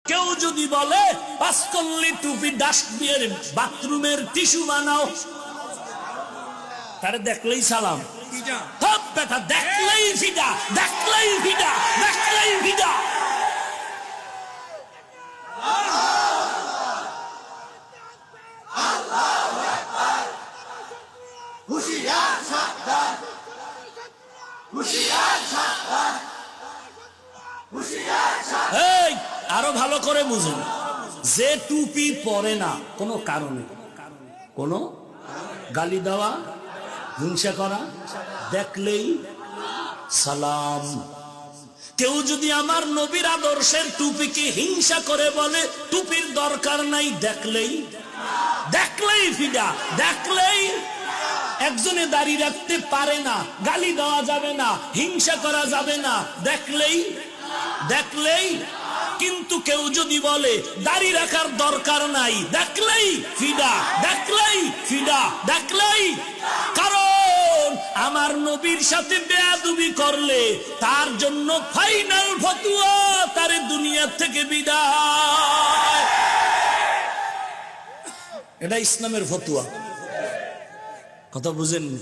কেউ যদি বলে পাঁচকল্লি টুপি ডাস্টবিনের বাথরুমের টিস্যু বানাও, তারে দেখলেই সালাম। সব বেটা দেখলেই ফিদা, দেখলেই ফিদা, দেখলেই ফিদা। এই আরো ভালো করে বুঝুন, যে টুপি পরে না কোনো কারণে, কোনো গালি দেওয়া, হিংসা করা, দেখলেই সালাম। কেউ যদি আমার নবীর আদর্শের টুপিকে হিংসা করে বলে টুপির দরকার নাই, দেখলেই দেখলেই ফিদা, দেখলেই। একজনে দাঁড়িয়ে রাখতে পারে না, গালি দেওয়া যাবে না, হিংসা করা যাবে না, দেখলেই দেখলেই। কিন্তু কেউ যদি বলে দাড়ি রাখার দরকার নাই, দেখলেই ফিদা, দেখলেই ফিদা, দেখলেই। কারণ আমার নবীর সাথে বেয়াদবি করলে তার জন্য ফাইনাল ফতোয়া, তার দুনিয়া থেকে বিদায়। এটা ইসলামের ফতোয়া, কথা বুঝেননি?